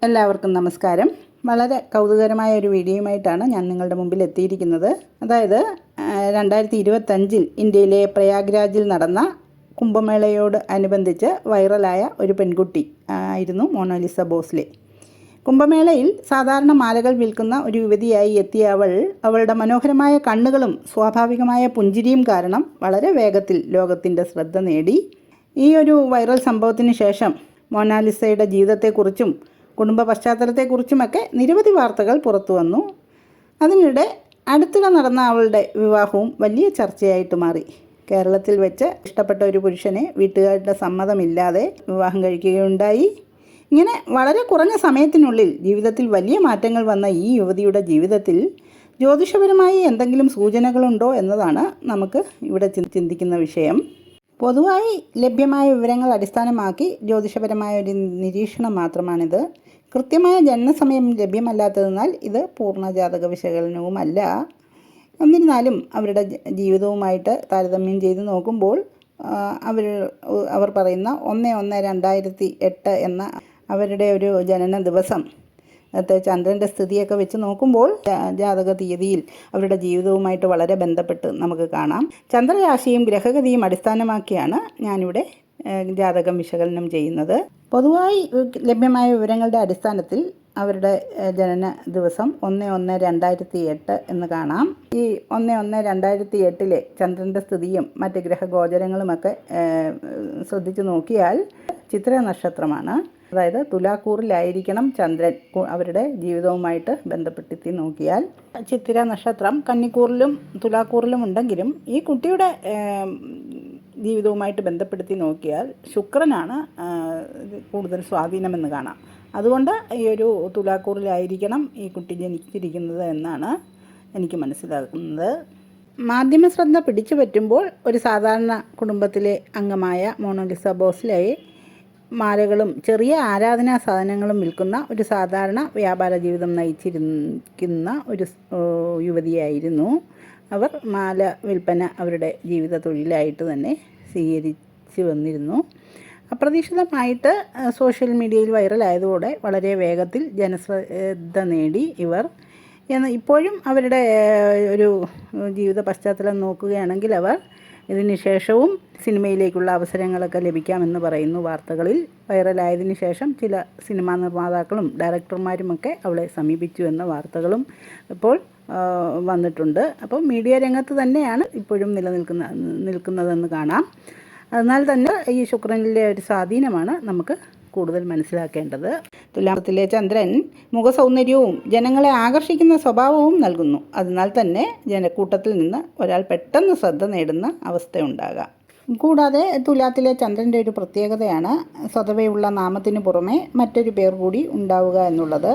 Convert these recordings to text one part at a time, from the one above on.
എല്ലാവർക്കും നമസ്കാരം. വളരെ കൗതുകകരമായ ഒരു വീഡിയോയുമായിട്ടാണ് ഞാൻ നിങ്ങളുടെ മുമ്പിൽ എത്തിയിരിക്കുന്നത്. അതായത് 2025 ഇന്ത്യയിലെ പ്രയാഗ്രാജിൽ നടന്ന കുംഭമേളയോട് അനുബന്ധിച്ച് വൈറലായ ഒരു പെൺകുട്ടി ആയിരുന്നു മോണാലിസ ഭോസ്ലെ. കുംഭമേളയിൽ സാധാരണ മാലകൾ വിൽക്കുന്ന ഒരു യുവതിയായി എത്തിയ അവളുടെ മനോഹരമായ കണ്ണുകളും സ്വാഭാവികമായ പുഞ്ചിരിയും കാരണം വളരെ വേഗത്തിൽ ലോകത്തിൻ്റെ ശ്രദ്ധ നേടി. ഈ ഒരു വൈറൽ സംഭവത്തിന് ശേഷം മോണാലിസയുടെ ജീവിതത്തെക്കുറിച്ചും കുടുംബ പശ്ചാത്തലത്തെക്കുറിച്ചുമൊക്കെ നിരവധി വാർത്തകൾ പുറത്തു വന്നു. അതിനിടെ അടുത്തിടെ നടന്ന അവളുടെ വിവാഹവും വലിയ ചർച്ചയായിട്ട് മാറി. കേരളത്തിൽ വെച്ച് ഇഷ്ടപ്പെട്ട ഒരു പുരുഷനെ വീട്ടുകാരുടെ സമ്മതമില്ലാതെ വിവാഹം കഴിക്കുകയുണ്ടായി. ഇങ്ങനെ വളരെ കുറഞ്ഞ സമയത്തിനുള്ളിൽ ജീവിതത്തിൽ വലിയ മാറ്റങ്ങൾ വന്ന ഈ യുവതിയുടെ ജീവിതത്തിൽ ജ്യോതിഷപരമായി എന്തെങ്കിലും സൂചനകളുണ്ടോ എന്നതാണ് നമുക്ക് ഇവിടെ ചിന്തിക്കുന്ന വിഷയം. പൊതുവായി ലഭ്യമായ വിവരങ്ങൾ അടിസ്ഥാനമാക്കി ജ്യോതിഷപരമായ ഒരു നിരീക്ഷണം മാത്രമാണിത്. കൃത്യമായ ജനനസമയം ലഭ്യമല്ലാത്തതിനാൽ ഇത് പൂർണ്ണ ജാതക വിശകലനവുമല്ല. എന്നിരുന്നാലും അവരുടെ ജീവിതവുമായിട്ട് താരതമ്യം ചെയ്ത് നോക്കുമ്പോൾ അവർ പറയുന്ന 1/1/2008 എന്ന അവരുടെ ഒരു ജനന ദിവസം ചന്ദ്രൻ്റെ സ്ഥിതിയൊക്കെ വെച്ച് നോക്കുമ്പോൾ ജാതക തീയതിയിൽ അവരുടെ ജീവിതവുമായിട്ട് വളരെ ബന്ധപ്പെട്ട് നമുക്ക് കാണാം. ചന്ദ്രരാശിയും ഗ്രഹഗതിയും അടിസ്ഥാനമാക്കിയാണ് ഞാനിവിടെ ജാതകം വിശകലനം ചെയ്യുന്നത്. പൊതുവായി ലഭ്യമായ വിവരങ്ങളുടെ അടിസ്ഥാനത്തിൽ അവരുടെ ജനന ദിവസം 1/1/2008 എന്ന് കാണാം. ഈ 1/1/2008 ചന്ദ്രൻ്റെ സ്ഥിതിയും മറ്റ് ഗ്രഹഗോചരങ്ങളുമൊക്കെ ശ്രദ്ധിച്ചു നോക്കിയാൽ ചിത്ര നക്ഷത്രമാണ്. അതായത് തുലാക്കൂറിലായിരിക്കണം ചന്ദ്രൻ. അവരുടെ ജീവിതവുമായിട്ട് ബന്ധപ്പെടുത്തി നോക്കിയാൽ ചിത്തിര നക്ഷത്രം കന്നിക്കൂറിലും തുലാക്കൂറിലും ഉണ്ടെങ്കിലും ഈ കുട്ടിയുടെ ജീവിതവുമായിട്ട് ബന്ധപ്പെടുത്തി നോക്കിയാൽ ശുക്രനാണ് കൂടുതൽ സ്വാധീനമെന്ന് കാണാം. അതുകൊണ്ട് ഈ ഒരു തുലാക്കൂറിലായിരിക്കണം ഈ കുട്ടി ജനിച്ചിരിക്കുന്നത് എന്നാണ് എനിക്ക് മനസ്സിലാക്കുന്നത്. മാധ്യമ ശ്രദ്ധ പിടിച്ചു പറ്റുമ്പോൾ ഒരു സാധാരണ കുടുംബത്തിലെ അംഗമായ മോണാലിസ ഭോസ്ലെയെ മാലകളും ചെറിയ ആരാധനാ സാധനങ്ങളും വിൽക്കുന്ന ഒരു സാധാരണ വ്യാപാര ജീവിതം നയിച്ചിരിക്കുന്ന ഒരു യുവതിയായിരുന്നു അവർ. മാല വിൽപ്പന അവരുടെ ജീവിത തൊഴിലായിട്ട് തന്നെ സ്വീകരിച്ചു വന്നിരുന്നു. അപ്രതീക്ഷിതമായിട്ട് സോഷ്യൽ മീഡിയയിൽ വൈറലായതോടെ വളരെ വേഗത്തിൽ ജനശ്രദ്ധ നേടി ഇവർ. ഇപ്പോഴും അവരുടെ ഒരു ജീവിത പശ്ചാത്തലം നോക്കുകയാണെങ്കിൽ അവർ ഇതിന് ശേഷവും സിനിമയിലേക്കുള്ള അവസരങ്ങളൊക്കെ ലഭിക്കാമെന്ന് പറയുന്നു വാർത്തകളിൽ. വൈറലായതിനു ശേഷം ചില സിനിമാ നിർമ്മാതാക്കളും ഡയറക്ടർമാരുമൊക്കെ അവളെ സമീപിച്ചു എന്ന വാർത്തകളും ഇപ്പോൾ വന്നിട്ടുണ്ട്. അപ്പം മീഡിയ രംഗത്ത് തന്നെയാണ് ഇപ്പോഴും നിൽക്കുന്നതെന്ന് കാണാം. അതിനാൽ തന്നെ ഈ ശുക്രനിലെ ഒരു സ്വാധീനമാണ് നമുക്ക് കൂടുതൽ മനസ്സിലാക്കേണ്ടത്. തുലാത്തിലെ ചന്ദ്രൻ മുഖസൗന്ദര്യവും ജനങ്ങളെ ആകർഷിക്കുന്ന സ്വഭാവവും നൽകുന്നു. അതിനാൽ തന്നെ ജനക്കൂട്ടത്തിൽ നിന്ന് ഒരാൾ പെട്ടെന്ന് ശ്രദ്ധ നേടുന്ന അവസ്ഥയുണ്ടാകാം. കൂടാതെ തുലാത്തിലെ ചന്ദ്രൻ്റെ ഒരു പ്രത്യേകതയാണ് സ്വതവേയുള്ള നാമത്തിന് പുറമെ മറ്റൊരു പേർ കൂടി ഉണ്ടാവുക എന്നുള്ളത്.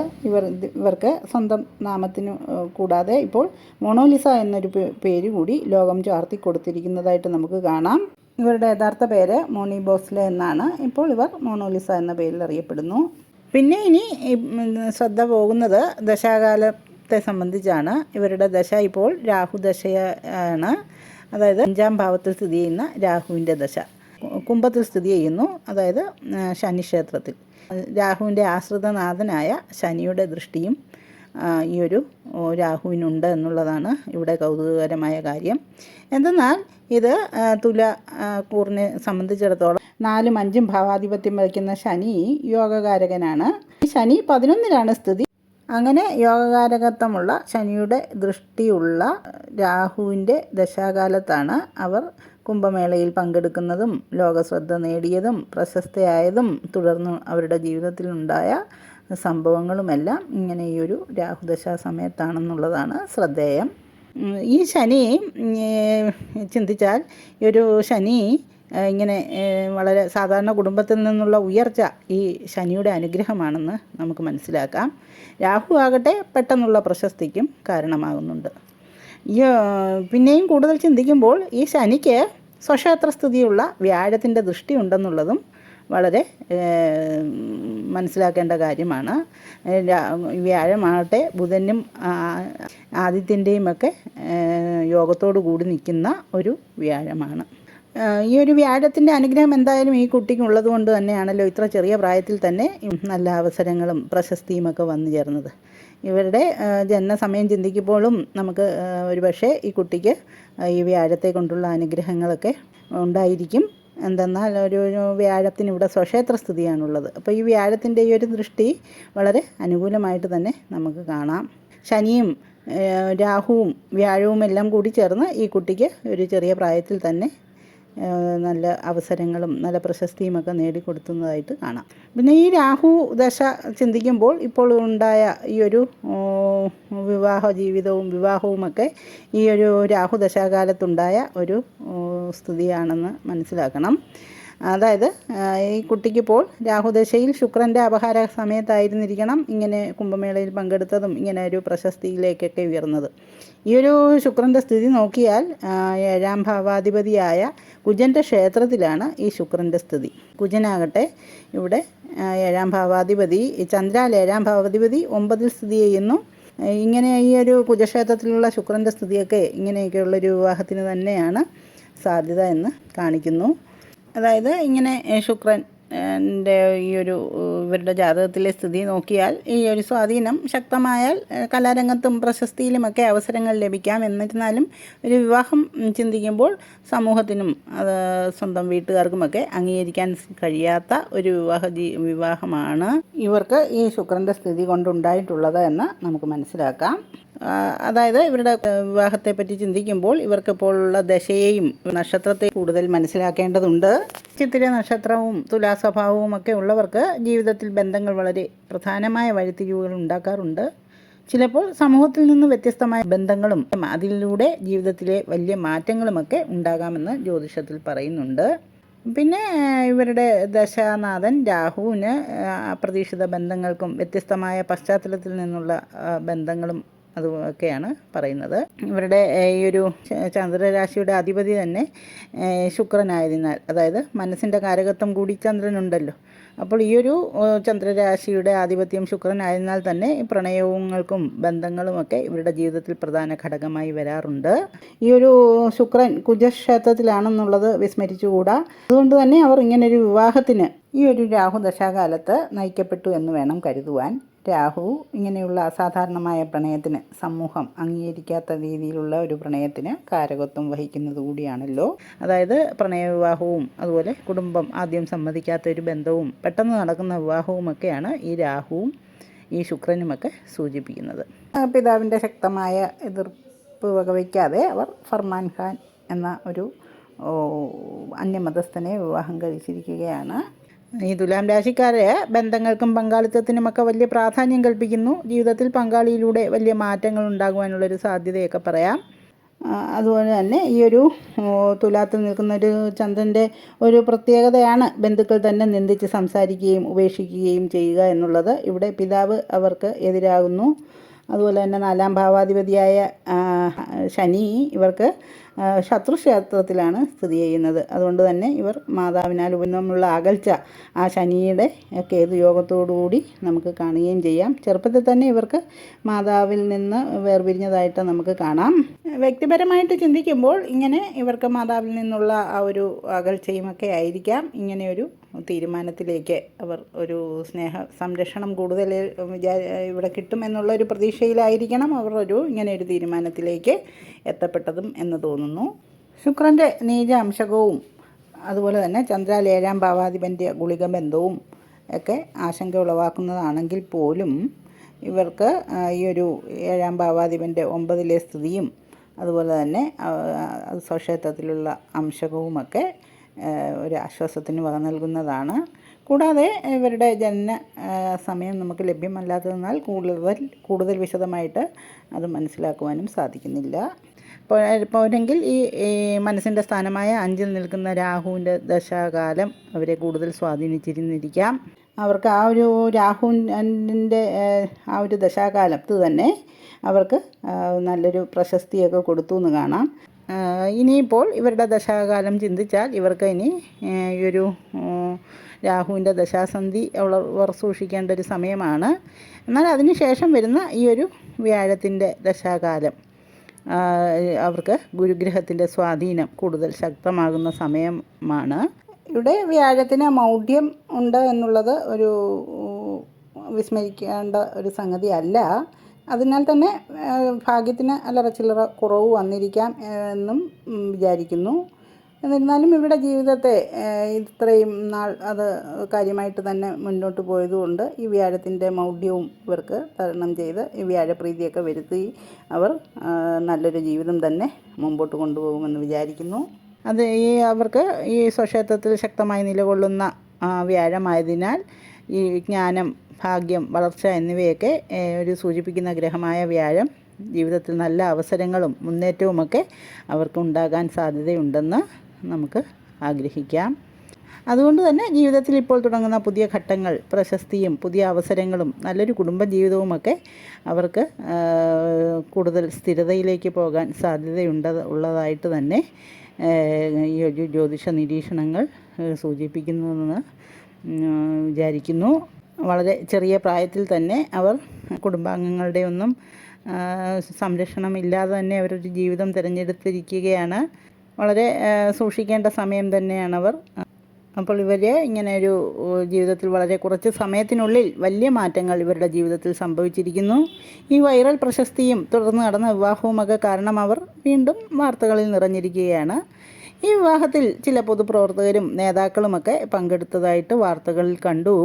ഇവർക്ക് സ്വന്തം നാമത്തിന് കൂടാതെ ഇപ്പോൾ മോണാലിസ എന്നൊരു പേര് കൂടി ലോകം ചാർത്തി കൊടുത്തിരിക്കുന്നതായിട്ട് നമുക്ക് കാണാം. ഇവരുടെ യഥാർത്ഥ പേര് മോണി ഭോസ്ലെ എന്നാണ്. ഇപ്പോൾ ഇവർ മോണാലിസ എന്ന പേരിൽ അറിയപ്പെടുന്നു. പിന്നെ ഇനി ശ്രദ്ധ പോകുന്നത് ദശാകാലത്തെ സംബന്ധിച്ചാണ്. ഇവരുടെ ദശ ഇപ്പോൾ രാഹുദശയാണ്. അതായത് 5ാം ഭാവത്തിൽ സ്ഥിതി ചെയ്യുന്ന രാഹുവിൻ്റെ ദശ കുംഭത്തിൽ സ്ഥിതി ചെയ്യുന്നു. അതായത് ശനിക്ഷേത്രത്തിൽ. രാഹുവിൻ്റെ ആശ്രിതനാഥനായ ശനിയുടെ ദൃഷ്ടിയും ഈ ഒരു രാഹുവിനുണ്ട് എന്നുള്ളതാണ് ഇവിടെ കൗതുകകരമായ കാര്യം. എന്തെന്നാൽ ഇത് തുലാക്കൂറിനെ സംബന്ധിച്ചിടത്തോളം 4ഉം 5ഉം ഭാവാധിപത്യം വഹിക്കുന്ന ശനി യോഗകാരകനാണ്. ഈ ശനി 11ലാണ് സ്ഥിതി. അങ്ങനെ യോഗകാരകത്വമുള്ള ശനിയുടെ ദൃഷ്ടിയുള്ള രാഹുവിൻ്റെ ദശാകാലത്താണ് അവർ കുംഭമേളയിൽ പങ്കെടുക്കുന്നതും ലോകശ്രദ്ധ നേടിയതും പ്രശസ്തയായതും തുടർന്ന് അവരുടെ ജീവിതത്തിലുണ്ടായ സംഭവങ്ങളുമെല്ലാം ഇങ്ങനെ ഈ ഒരു രാഹുദശാ സമയത്താണെന്നുള്ളതാണ് ശ്രദ്ധേയം. ഈ ശനി ചിന്തിച്ചാൽ ഈ ഒരു ശനി ഇങ്ങനെ വളരെ സാധാരണ കുടുംബത്തിൽ നിന്നുള്ള ഉയർച്ച ഈ ശനിയുടെ അനുഗ്രഹമാണെന്ന് നമുക്ക് മനസ്സിലാക്കാം. രാഹു ആകട്ടെ പെട്ടെന്നുള്ള പ്രശസ്തിക്കും കാരണമാകുന്നുണ്ട്. പിന്നെയും കൂടുതൽ ചിന്തിക്കുമ്പോൾ ഈ ശനിക്ക് സ്വക്ഷേത്രസ്ഥിതിയുള്ള വ്യാഴത്തിൻ്റെ ദൃഷ്ടി ഉണ്ടെന്നുള്ളതും വളരെ മനസ്സിലാക്കേണ്ട കാര്യമാണ്. വ്യാഴമാകട്ടെ ബുധനും ആദിത്യൻ്റെയും ഒക്കെ യോഗത്തോടു കൂടി നിൽക്കുന്ന ഒരു വ്യാഴമാണ്. ഈ ഒരു വ്യാഴത്തിൻ്റെ അനുഗ്രഹം എന്തായാലും ഈ കുട്ടിക്ക് ഉള്ളത് കൊണ്ട് തന്നെയാണല്ലോ ഇത്ര ചെറിയ പ്രായത്തിൽ തന്നെ നല്ല അവസരങ്ങളും പ്രശസ്തിയുമൊക്കെ വന്നു ചേർന്നത്. ഇവരുടെ ജനനസമയം ചിന്തിക്കുമ്പോഴും നമുക്ക് ഒരുപക്ഷെ ഈ കുട്ടിക്ക് ഈ വ്യാഴത്തെ കൊണ്ടുള്ള അനുഗ്രഹങ്ങളൊക്കെ ഉണ്ടായിരിക്കും. എന്തെന്നാൽ ഒരു വ്യാഴത്തിന് ഇവിടെ സ്വക്ഷേത്ര സ്ഥിതിയാണുള്ളത്. അപ്പോൾ ഈ വ്യാഴത്തിൻ്റെ ഈ ഒരു ദൃഷ്ടി വളരെ അനുകൂലമായിട്ട് തന്നെ നമുക്ക് കാണാം. ശനിയും രാഹുവും വ്യാഴവും എല്ലാം കൂടി ചേർന്ന് ഈ കുട്ടിക്ക് ഒരു ചെറിയ പ്രായത്തിൽ തന്നെ നല്ല അവസരങ്ങളും നല്ല പ്രശസ്തിയുമൊക്കെ നേടിക്കൊടുക്കുന്നതായിട്ട് കാണാം. പിന്നെ ഈ രാഹു ദശ ചിന്തിക്കുമ്പോൾ ഇപ്പോൾ ഉണ്ടായ ഈ ഒരു വിവാഹ ജീവിതവും വിവാഹവുമൊക്കെ ഈ ഒരു രാഹു ദശാകാലത്തുണ്ടായ ഒരു സ്ഥിതിയാണെന്ന് മനസ്സിലാക്കണം. അതായത് ഈ കുട്ടിക്കിപ്പോൾ രാഹുദശയിൽ ശുക്രൻ്റെ അപഹാര സമയത്തായിരുന്നിരിക്കണം ഇങ്ങനെ കുംഭമേളയിൽ പങ്കെടുത്തതും ഇങ്ങനെ ഒരു പ്രശസ്തിയിലേക്കൊക്കെ ഉയർന്നത്. ഈ ഒരു ശുക്രൻ്റെ സ്ഥിതി നോക്കിയാൽ 7ാം ഭാവാധിപതിയായ കുജൻ്റെ ക്ഷേത്രത്തിലാണ് ഈ ശുക്രൻ്റെ സ്ഥിതി. കുജനാകട്ടെ ഇവിടെ 7ാം ഭാവാധിപതി, ചന്ദ്രാൽ 7ാം ഭാവാധിപതി 9ൽ സ്ഥിതി ചെയ്യുന്നു. ഇങ്ങനെ ഈ ഒരു കുജക്ഷേത്രത്തിലുള്ള ശുക്രൻ്റെ സ്ഥിതിയൊക്കെ ഇങ്ങനെയൊക്കെയുള്ളൊരു വിവാഹത്തിന് തന്നെയാണ് സാധ്യത എന്ന് കാണിക്കുന്നു. അതായത് ഇങ്ങനെ ശുക്രൻ്റെ ഈ ഒരു ഇവരുടെ ജാതകത്തിലെ സ്ഥിതി നോക്കിയാൽ ഈ ഒരു സ്വാധീനം ശക്തമായാൽ കലാരംഗത്തും പ്രശസ്തിയിലുമൊക്കെ അവസരങ്ങൾ ലഭിക്കാം. എന്നിരുന്നാലും ഒരു വിവാഹം ചിന്തിക്കുമ്പോൾ സമൂഹത്തിനും അത് സ്വന്തം വീട്ടുകാർക്കുമൊക്കെ അംഗീകരിക്കാൻ കഴിയാത്ത ഒരു വിവാഹമാണ് ഇവർക്ക് ഈ ശുക്രൻ്റെ സ്ഥിതി കൊണ്ടുണ്ടായിട്ടുള്ളത് എന്ന് നമുക്ക് മനസ്സിലാക്കാം. അതായത് ഇവരുടെ വിവാഹത്തെപ്പറ്റി ചിന്തിക്കുമ്പോൾ ഇവർക്കിപ്പോഴുള്ള ദശയെയും നക്ഷത്രത്തെയും കൂടുതൽ മനസ്സിലാക്കേണ്ടതുണ്ട്. ചിത്തിര നക്ഷത്രവും തുലാസ്വഭാവവും ഒക്കെ ഉള്ളവർക്ക് ജീവിതത്തിൽ ബന്ധങ്ങൾ വളരെ പ്രധാനമായ വഴിത്തിരിവുകൾ ഉണ്ടാക്കാറുണ്ട്. ചിലപ്പോൾ സമൂഹത്തിൽ നിന്ന് വ്യത്യസ്തമായ ബന്ധങ്ങളും അതിലൂടെ ജീവിതത്തിലെ വലിയ മാറ്റങ്ങളുമൊക്കെ ഉണ്ടാകാമെന്ന് ജ്യോതിഷത്തിൽ പറയുന്നുണ്ട്. പിന്നെ ഇവരുടെ ദശാനാഥൻ രാഹുവിന് അപ്രതീക്ഷിത ബന്ധങ്ങൾക്കും വ്യത്യസ്തമായ പശ്ചാത്തലത്തിൽ നിന്നുള്ള ബന്ധങ്ങളും അതുമൊക്കെയാണ് പറയുന്നത്. ഇവരുടെ ഈ ഒരു ചന്ദ്രരാശിയുടെ അധിപതി തന്നെ ശുക്രനായതിനാൽ, അതായത് മനസ്സിൻ്റെ കാരകത്വം കൂടി ചന്ദ്രനുണ്ടല്ലോ, അപ്പോൾ ഈ ഒരു ചന്ദ്രരാശിയുടെ ആധിപത്യം ശുക്രനായതിനാൽ തന്നെ പ്രണയങ്ങൾക്കും ബന്ധങ്ങളുമൊക്കെ ഇവരുടെ ജീവിതത്തിൽ പ്രധാന ഘടകമായി വരാറുണ്ട്. ഈ ഒരു ശുക്രൻ കുജക്ഷേത്രത്തിലാണെന്നുള്ളത് വിസ്മരിച്ചുകൂടാ. അതുകൊണ്ട് തന്നെ അവർ ഇങ്ങനൊരു വിവാഹത്തിന് ഈ ഒരു രാഹു ദശാകാലത്ത് നയിക്കപ്പെട്ടു എന്ന് വേണം കരുതുവാൻ. രാഹു ഇങ്ങനെയുള്ള അസാധാരണമായ പ്രണയത്തിന്, സമൂഹം അംഗീകരിക്കാത്ത രീതിയിലുള്ള ഒരു പ്രണയത്തിന് കാരകത്വം വഹിക്കുന്നത് കൂടിയാണല്ലോ. അതായത് പ്രണയവിവാഹവും അതുപോലെ കുടുംബം ആദ്യം സമ്മതിക്കാത്ത ഒരു ബന്ധവും പെട്ടെന്ന് നടക്കുന്ന വിവാഹവുമൊക്കെയാണ് ഈ രാഹുവും ഈ ശുക്രനുമൊക്കെ സൂചിപ്പിക്കുന്നത്. പിതാവിൻ്റെ ശക്തമായ എതിർപ്പ് വകവയ്ക്കാതെ അവർ ഫർമാൻ ഖാൻ എന്ന ഒരു അന്യമതസ്ഥനെ വിവാഹം കഴിച്ചിരിക്കുകയാണ്. ഈ തുലാം രാശിക്കാരെ ബന്ധങ്ങൾക്കും പങ്കാളിത്തത്തിനുമൊക്കെ വലിയ പ്രാധാന്യം കൽപ്പിക്കുന്നു. ജീവിതത്തിൽ പങ്കാളിയിലൂടെ വലിയ മാറ്റങ്ങൾ ഉണ്ടാകുവാനുള്ളൊരു സാധ്യതയൊക്കെ പറയാം. അതുപോലെ തന്നെ ഈ ഒരു തുലാത്തിൽ നിൽക്കുന്നൊരു ചന്ദ്രൻ്റെ ഒരു പ്രത്യേകതയാണ് ബന്ധുക്കൾ തന്നെ നിന്ദിച്ച് സംസാരിക്കുകയും ഉപേക്ഷിക്കുകയും ചെയ്യുക എന്നുള്ളത്. ഇവിടെ പിതാവ് അവർക്ക് എതിരാകുന്നു. അതുപോലെ തന്നെ 4ാം ഭാവാധിപതിയായ ശനി ഇവർക്ക് ശത്രുക്ഷേത്രത്തിലാണ് സ്ഥിതി ചെയ്യുന്നത്. അതുകൊണ്ട് തന്നെ ഇവർ മാതാവിനാൽ തമ്മിലുള്ള അകൽച്ച ആ ശനിയുടെ കേതു യോഗത്തോടുകൂടി നമുക്ക് കാണുകയും ചെയ്യാം. ചെറുപ്പത്തിൽ തന്നെ ഇവർക്ക് മാതാവിൽ നിന്ന് വേർപിരിഞ്ഞതായിട്ട് നമുക്ക് കാണാം. വ്യക്തിപരമായിട്ട് ചിന്തിക്കുമ്പോൾ ഇങ്ങനെ ഇവർക്ക് മാതാവിൽ നിന്നുള്ള ആ ഒരു അകൽച്ചയുമൊക്കെ ആയിരിക്കാം ഇങ്ങനെയൊരു തീരുമാനത്തിലേക്ക് അവർ ഒരു സ്നേഹ സംരക്ഷണം കൂടുതൽ ഇവിടെ കിട്ടുമെന്നുള്ളൊരു പ്രതീക്ഷയിലായിരിക്കണം അവർ ഇങ്ങനെ ഒരു തീരുമാനത്തിലേക്ക് എത്തപ്പെട്ടതും എന്ന് തോന്നുന്നു. ശുക്രൻ്റെ നീച അംശകവും അതുപോലെ തന്നെ ചന്ദ്രാൽ 7ാം ഭാവാധിപൻ്റെ ഗുളിക ബന്ധവും ഒക്കെ ആശങ്ക ഉളവാക്കുന്നതാണെങ്കിൽ പോലും ഇവർക്ക് ഈ ഒരു 7ാം ഭാവാധിപൻ്റെ 9ലെ സ്ഥിതിയും അതുപോലെ തന്നെ സ്വക്ഷേത്രത്തിലുള്ള അംശകവുമൊക്കെ ഒരു ആശ്വാസത്തിന് വക നൽകുന്നതാണ്. കൂടാതെ ഇവരുടെ ജനന സമയം നമുക്ക് ലഭ്യമല്ലാത്തതിനാൽ കൂടുതൽ വിശദമായിട്ട് അത് മനസ്സിലാക്കുവാനും സാധിക്കുന്നില്ല. പോരെങ്കിൽ ഈ മനസ്സിൻ്റെ സ്ഥാനമായ 5ൽ നിൽക്കുന്ന രാഹുവിൻ്റെ ദശാകാലം അവരെ കൂടുതൽ സ്വാധീനിച്ചിരുന്നിരിക്കാം. അവർക്ക് ആ ഒരു രാഹുവിൻ്റെ ആ ഒരു ദശാകാലത്ത് തന്നെ അവർക്ക് നല്ലൊരു പ്രശസ്തിയൊക്കെ കൊടുത്തു എന്ന് കാണാം. ഇനിയിപ്പോൾ ഇവരുടെ ദശാകാലം ചിന്തിച്ചാൽ ഇവർക്ക് ഇനി ഈ ഒരു രാഹുവിൻ്റെ ദശാസന്ധി അവർ സൂക്ഷിക്കേണ്ട ഒരു സമയമാണ്. എന്നാൽ അതിന് ശേഷം വരുന്ന ഈ ഒരു വ്യാഴത്തിൻ്റെ ദശാകാലം അവർക്ക് ഗുരുഗ്രഹത്തിൻ്റെ സ്വാധീനം കൂടുതൽ ശക്തമാകുന്ന സമയമാണ്. ഇവിടെ വ്യാഴത്തിന് മൗഢ്യം ഉണ്ട് എന്നുള്ളത് ഒരു വിസ്മരിക്കേണ്ട ഒരു സംഗതി അല്ല. അതിനാൽ തന്നെ ഭാഗ്യത്തിന് അല്ലറ ചില്ലറ കുറവ് വന്നിരിക്കാം എന്നും വിചാരിക്കുന്നു. എന്നിരുന്നാലും ഇവിടെ ജീവിതത്തെ ഇത്രയും നാൾ അത് കാര്യമായിട്ട് തന്നെ മുന്നോട്ട് പോയതുകൊണ്ട് ഈ വ്യാഴത്തിൻ്റെ മൗഢ്യവും ഇവർക്ക് തരണം ചെയ്ത് ഈ വ്യാഴപ്രീതിയൊക്കെ വരുത്തി അവർ നല്ലൊരു ജീവിതം തന്നെ മുമ്പോട്ട് കൊണ്ടുപോകുമെന്ന് വിചാരിക്കുന്നു. അത് അവർക്ക് ഈ സ്വക്ഷേത്രത്തിൽ ശക്തമായി നിലകൊള്ളുന്ന വ്യാഴമായതിനാൽ ഈ ജ്ഞാനം, ഭാഗ്യം, വളർച്ച എന്നിവയൊക്കെ ഒരു സൂചിപ്പിക്കുന്ന ഗ്രഹമായ വ്യാഴം ജീവിതത്തിൽ നല്ല അവസരങ്ങളും മുന്നേറ്റവുമൊക്കെ അവർക്ക് ഉണ്ടാകാൻ സാധ്യതയുണ്ടെന്ന് നമുക്ക് ആഗ്രഹിക്കാം. അതുകൊണ്ട് തന്നെ ജീവിതത്തിൽ ഇപ്പോൾ തുടങ്ങുന്ന പുതിയ ഘട്ടങ്ങൾ, പ്രശസ്തിയും പുതിയ അവസരങ്ങളും നല്ലൊരു കുടുംബജീവിതവുമൊക്കെ അവർക്ക് കൂടുതൽ സ്ഥിരതയിലേക്ക് പോകാൻ ഉള്ളതായിട്ട് തന്നെ ഈ ഒരു ജ്യോതിഷ നിരീക്ഷണങ്ങൾ സൂചിപ്പിക്കുന്നുവെന്ന് വിചാരിക്കുന്നു. വളരെ ചെറിയ പ്രായത്തിൽ തന്നെ അവർ കുടുംബാംഗങ്ങളുടെ ഒന്നും സംരക്ഷണമില്ലാതെ തന്നെ അവരൊരു ജീവിതം തിരഞ്ഞെടുത്തിരിക്കുകയാണ്. വളരെ സൂക്ഷിക്കേണ്ട സമയം തന്നെയാണവർ. അപ്പോൾ ഇവരെ ഇങ്ങനെ ഒരു ജീവിതത്തിൽ വളരെ കുറച്ച് സമയത്തിനുള്ളിൽ വലിയ മാറ്റങ്ങൾ ഇവരുടെ ജീവിതത്തിൽ സംഭവിച്ചിരിക്കുന്നു. ഈ വൈറൽ പ്രശസ്തിയും തുടർന്ന് നടന്ന വിവാഹവുമൊക്കെ കാരണം അവർ വീണ്ടും വാർത്തകളിൽ നിറഞ്ഞിരിക്കുകയാണ്. ഈ വിവാഹത്തിൽ ചില പൊതുപ്രവർത്തകരും നേതാക്കളുമൊക്കെ പങ്കെടുത്തതായിട്ട് വാർത്തകളിൽ കണ്ടു.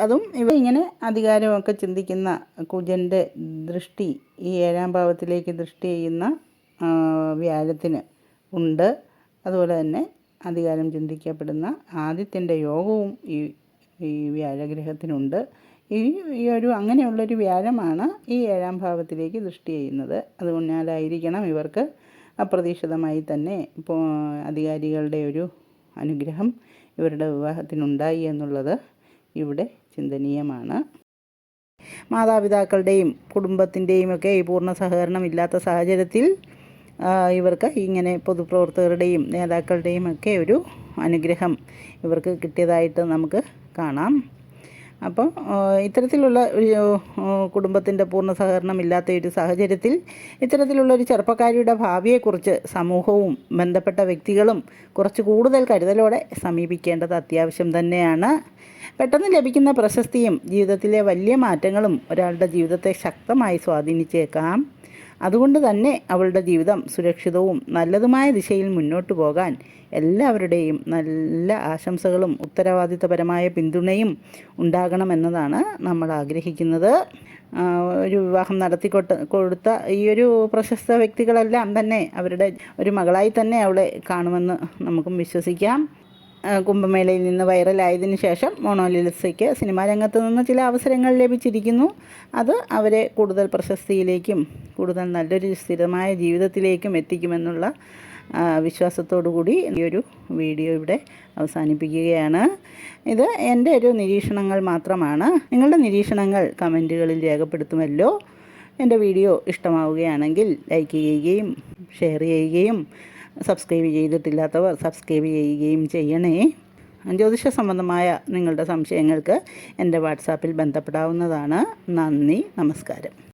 അതും ഇങ്ങനെ അധികാരമൊക്കെ ചിന്തിക്കുന്ന കുജൻ്റെ ദൃഷ്ടി ഈ 7ാം ഭാവത്തിലേക്ക് ദൃഷ്ടി ചെയ്യുന്ന വ്യാഴത്തിന് ഉണ്ട്. അതുപോലെ തന്നെ അധികാരം ചിന്തിക്കപ്പെടുന്ന ആദിത്യൻ്റെ യോഗവും ഈ വ്യാഴഗ്രഹത്തിനുണ്ട്. ഈ ഒരു അങ്ങനെയുള്ളൊരു വ്യാഴമാണ് ഈ 7ാം ഭാവത്തിലേക്ക് ദൃഷ്ടി ചെയ്യുന്നത്. അതുകൊണ്ടായിരിക്കണം ഇവർക്ക് അപ്രതീക്ഷിതമായി തന്നെ ഇപ്പോൾ അധികാരികളുടെ ഒരു അനുഗ്രഹം ഇവരുടെ വിവാഹത്തിനുണ്ടായി എന്നുള്ളത് ഇവിടെ ചിന്തനീയമാണ്. മാതാപിതാക്കളുടെയും കുടുംബത്തിൻ്റെയും ഒക്കെ ഈ പൂർണ്ണ സഹകരണമില്ലാത്ത സാഹചര്യത്തിൽ ഇവർക്ക് ഇങ്ങനെ പൊതുപ്രവർത്തകരുടെയും നേതാക്കളുടെയും ഒക്കെ ഒരു അനുഗ്രഹം ഇവർക്ക് കിട്ടിയതായിട്ട് നമുക്ക് കാണാം. അപ്പോൾ ഇത്തരത്തിലുള്ള ഒരു കുടുംബത്തിൻ്റെ പൂർണ്ണ സഹകരണമില്ലാത്ത ഒരു സാഹചര്യത്തിൽ ഇത്തരത്തിലുള്ളൊരു ചെറുപ്പക്കാരിയുടെ ഭാവിയെക്കുറിച്ച് സമൂഹവും ബന്ധപ്പെട്ട വ്യക്തികളും കുറച്ച് കൂടുതൽ കരുതലോടെ സമീപിക്കേണ്ടത് അത്യാവശ്യം തന്നെയാണ്. പെട്ടെന്ന് ലഭിക്കുന്ന പ്രശസ്തിയും ജീവിതത്തിലെ വലിയ മാറ്റങ്ങളും ഒരാളുടെ ജീവിതത്തെ ശക്തമായി സ്വാധീനിച്ചേക്കാം. അതുകൊണ്ട് തന്നെ അവളുടെ ജീവിതം സുരക്ഷിതവും നല്ലതുമായ ദിശയിൽ മുന്നോട്ട് പോകാൻ എല്ലാവരുടെയും നല്ല ആശംസകളും ഉത്തരവാദിത്തപരമായ പിന്തുണയും ഉണ്ടാകണമെന്നതാണ് നമ്മൾ ആഗ്രഹിക്കുന്നത്. ഒരു വിവാഹം കൊടുത്ത ഈ ഒരു പ്രശസ്ത വ്യക്തികളെല്ലാം തന്നെ അവരുടെ ഒരു മകളായി തന്നെ അവളെ കാണുമെന്ന് നമുക്കും വിശ്വസിക്കാം. കുംഭമേളയിൽ നിന്ന് വൈറലായതിനു ശേഷം മോണോലിസയ്ക്ക് സിനിമാ രംഗത്ത് നിന്ന് ചില അവസരങ്ങൾ ലഭിച്ചിരിക്കുന്നു. അത് അവരെ കൂടുതൽ പ്രശസ്തിയിലേക്കും കൂടുതൽ നല്ലൊരു സ്ഥിരമായ ജീവിതത്തിലേക്കും എത്തിക്കുമെന്നുള്ള വിശ്വാസത്തോടു കൂടി ഈ ഒരു വീഡിയോ ഇവിടെ അവസാനിപ്പിക്കുകയാണ്. ഇത് എൻ്റെ ഒരു നിരീക്ഷണങ്ങൾ മാത്രമാണ്. നിങ്ങളുടെ നിരീക്ഷണങ്ങൾ കമൻറ്റുകളിൽ രേഖപ്പെടുത്തുമല്ലോ. എൻ്റെ വീഡിയോ ഇഷ്ടമാവുകയാണെങ്കിൽ ലൈക്ക് ചെയ്യുകയും ഷെയർ ചെയ്യുകയും സബ്സ്ക്രൈബ് ചെയ്തിട്ടില്ലാത്തവർ സബ്സ്ക്രൈബ് ചെയ്യുകയും ചെയ്യണേ. ജ്യോതിഷ സംബന്ധമായ നിങ്ങളുടെ സംശയങ്ങൾക്ക് എൻ്റെ വാട്സാപ്പിൽ ബന്ധപ്പെടാവുന്നതാണ്. നന്ദി, നമസ്കാരം.